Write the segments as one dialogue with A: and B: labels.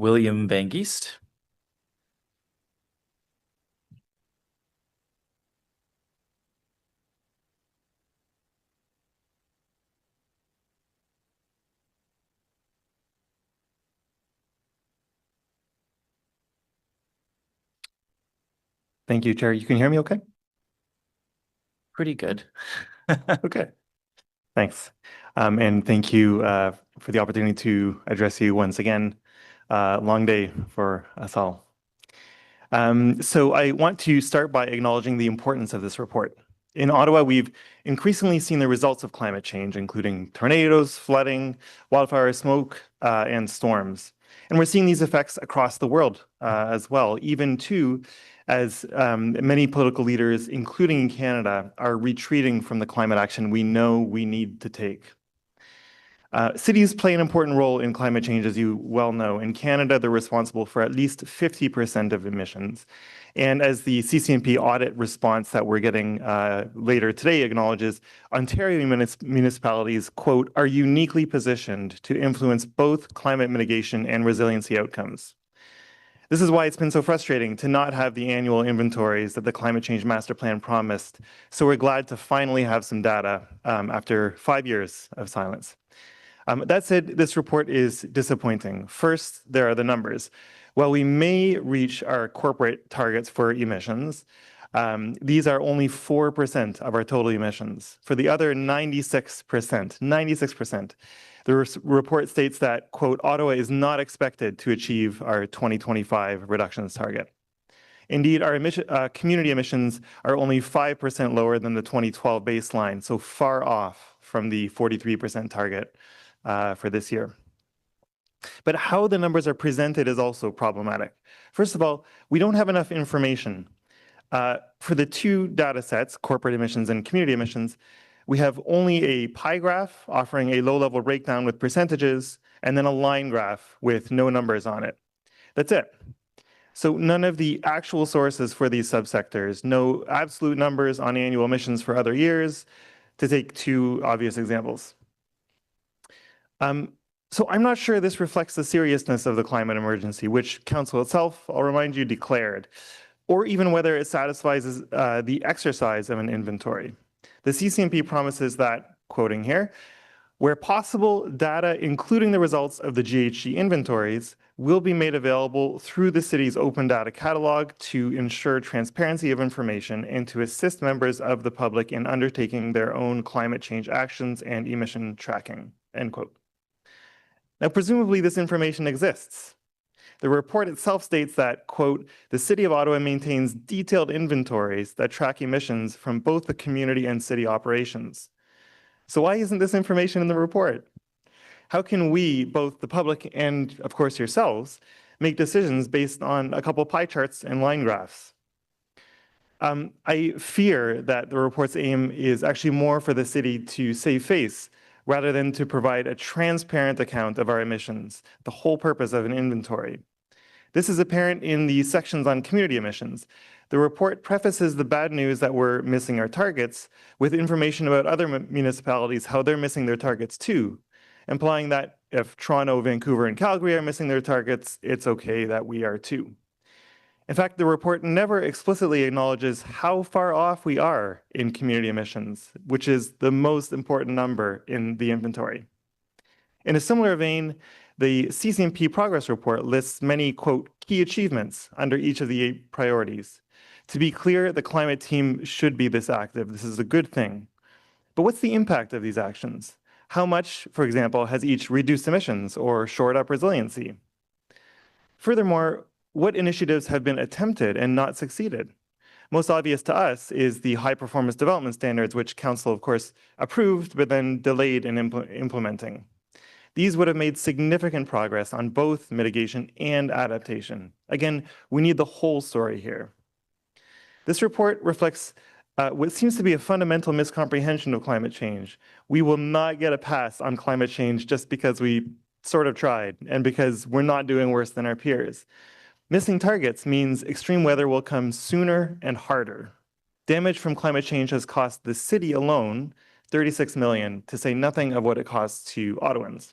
A: William Van Geest.
B: Thank you, Chair. You can hear me okay?
A: Pretty good.
B: Okay. Thanks. And thank you for the opportunity to address you once again. Long day for us all. So I want to start by acknowledging the importance of this report. In Ottawa, we've increasingly seen the results of climate change, including tornadoes, flooding, wildfire smoke, and storms. And we're seeing these effects across the world as well, even too, as many political leaders, including in Canada, are retreating from the climate action we know we need to take. Cities play an important role in climate change, as you well know. In Canada, they're responsible for at least 50% of emissions. And as the CCMP audit response that we're getting later today acknowledges, Ontario municipalities, quote, are uniquely positioned to influence both climate mitigation and resiliency outcomes. This is why it's been so frustrating to not have the annual inventories that the Climate Change Master Plan promised. So we're glad to finally have some data after 5 years of silence. That said, this report is disappointing. First, there are the numbers. While we may reach our corporate targets for emissions, these are only 4% of our total emissions. For the other 96%, the report states that, quote, Ottawa is not expected to achieve our 2025 reductions target. Indeed, our community emissions are only 5% lower than the 2012 baseline, so far off from the 43% target for this year. But how the numbers are presented is also problematic. First of all, we don't have enough information. For the two data sets, corporate emissions and community emissions, we have only a pie graph offering a low-level breakdown with percentages, and then a line graph with no numbers on it. That's it. So none of the actual sources for these subsectors, no absolute numbers on annual emissions for other years, to take two obvious examples. So I'm not sure this reflects the seriousness of the climate emergency, which Council itself, I'll remind you, declared, or even whether it satisfies the exercise of an inventory. The CCMP promises that, quoting here, where possible, data, including the results of the GHG inventories, will be made available through the city's open data catalog to ensure transparency of information and to assist members of the public in undertaking their own climate change actions and emission tracking, end quote. Now, presumably this information exists. The report itself states that, quote, the City of Ottawa maintains detailed inventories that track emissions from both the community and city operations. So why isn't this information in the report? How can we, both the public and, of course, yourselves, make decisions based on a couple pie charts and line graphs? I fear that the report's aim is actually more for the city to save face rather than to provide a transparent account of our emissions, the whole purpose of an inventory. This is apparent in the sections on community emissions. The report prefaces the bad news that we're missing our targets with information about other municipalities, how they're missing their targets too, implying that if Toronto, Vancouver, and Calgary are missing their targets, it's okay that we are too. In fact, the report never explicitly acknowledges how far off we are in community emissions, which is the most important number in the inventory. In a similar vein, the CCMP Progress report lists many, quote, key achievements under each of the 8 priorities. To be clear, the climate team should be this active. This is a good thing. But what's the impact of these actions? How much, for example, has each reduced emissions or shored up resiliency? Furthermore, what initiatives have been attempted and not succeeded? Most obvious to us is the high performance development standards, which Council, of course, approved, but then delayed in implementing. These would have made significant progress on both mitigation and adaptation. Again, we need the whole story here. This report reflects what seems to be a fundamental miscomprehension of climate change. We will not get a pass on climate change just because we sort of tried and because we're not doing worse than our peers. Missing targets means extreme weather will come sooner and harder. Damage from climate change has cost the city alone $36 million, to say nothing of what it costs to Ottawans.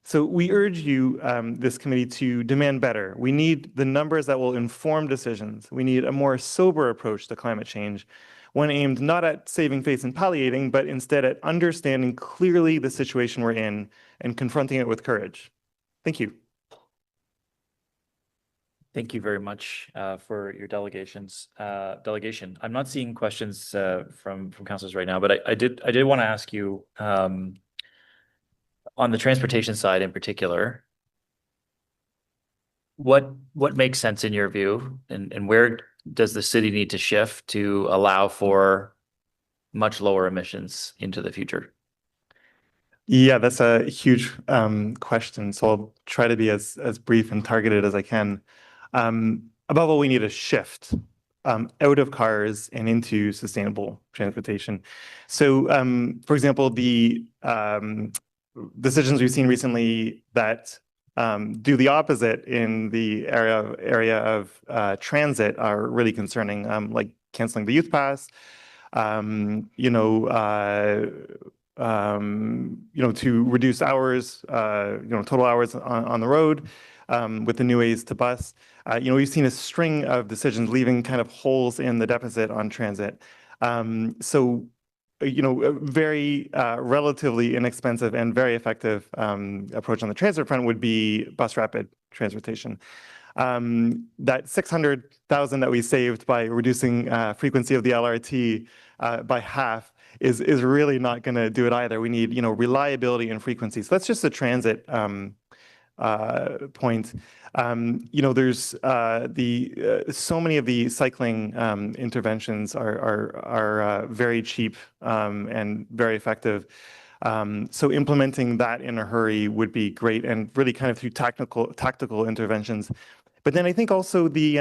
B: So we urge you, this committee, to demand better. We need the numbers that will inform decisions. We need a more sober approach to climate change, one aimed not at saving face and palliating, but instead at understanding clearly the situation we're in and confronting it with courage. Thank you.
A: Thank you very much for your delegation. I'm not seeing questions from councilors right now, but I did want to ask you on the transportation side in particular, what makes sense in your view, and where does the city need to shift to allow for much lower emissions into the future?
B: Yeah, that's a huge question. So I'll try to be as brief and targeted as I can. Above all, we need a shift out of cars and into sustainable transportation. So, for example, the decisions we've seen recently that do the opposite in the area of transit are really concerning, like canceling the youth pass. To reduce hours, total hours on the road, with the new ways to bus. We've seen a string of decisions leaving kind of holes in the deficit on transit. A very relatively inexpensive and very effective approach on the transit front would be bus rapid transportation. That 600,000 that we saved by reducing frequency of the LRT by half is really not going to do it either. We need, reliability and frequency. So that's just a transit point. There's so many of the cycling interventions are very cheap and very effective. So implementing that in a hurry would be great, and really kind of through tactical interventions. But then I think also the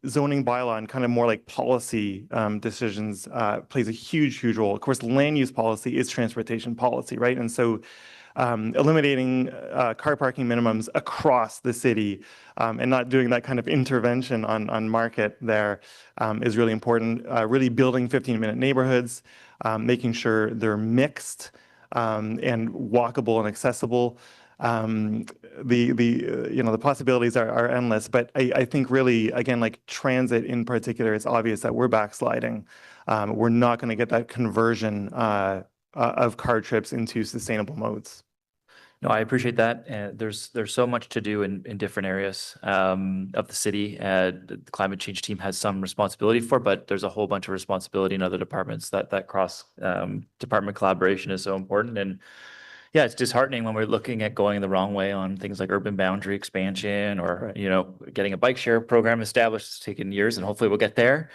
B: zoning bylaw and kind of more like policy decisions plays a huge role. Of course, land use policy is transportation policy, right? And so eliminating car parking minimums across the city and not doing that kind of intervention on market there is really important. Really building 15-minute neighborhoods, making sure they're mixed and walkable and accessible. The possibilities are endless, but I think really, again, like transit in particular, it's obvious that we're backsliding. We're not going to get that conversion of car trips into sustainable modes.
A: No, I appreciate that. There's so much to do in different areas of the city. The climate change team has some responsibility for, but there's a whole bunch of responsibility in other departments. That cross department collaboration is so important. And yeah, it's disheartening when we're looking at going the wrong way on things like urban boundary expansion or,
B: Right.
A: getting a bike share program established. It's taken years and hopefully we'll get there.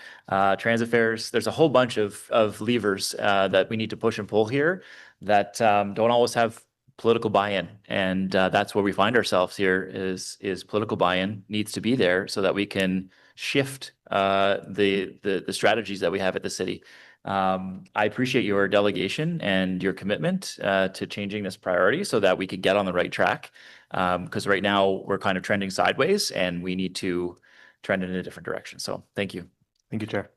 A: Transit fares, there's a whole bunch of levers that we need to push and pull here that don't always have political buy-in. And that's where we find ourselves here is political buy-in needs to be there so that we can shift the strategies that we have at the city. I appreciate your delegation and your commitment to changing this priority so that we could get on the right track. Because right now we're kind of trending sideways and we need to trend in a different direction. So thank you.
B: Thank you, Chair.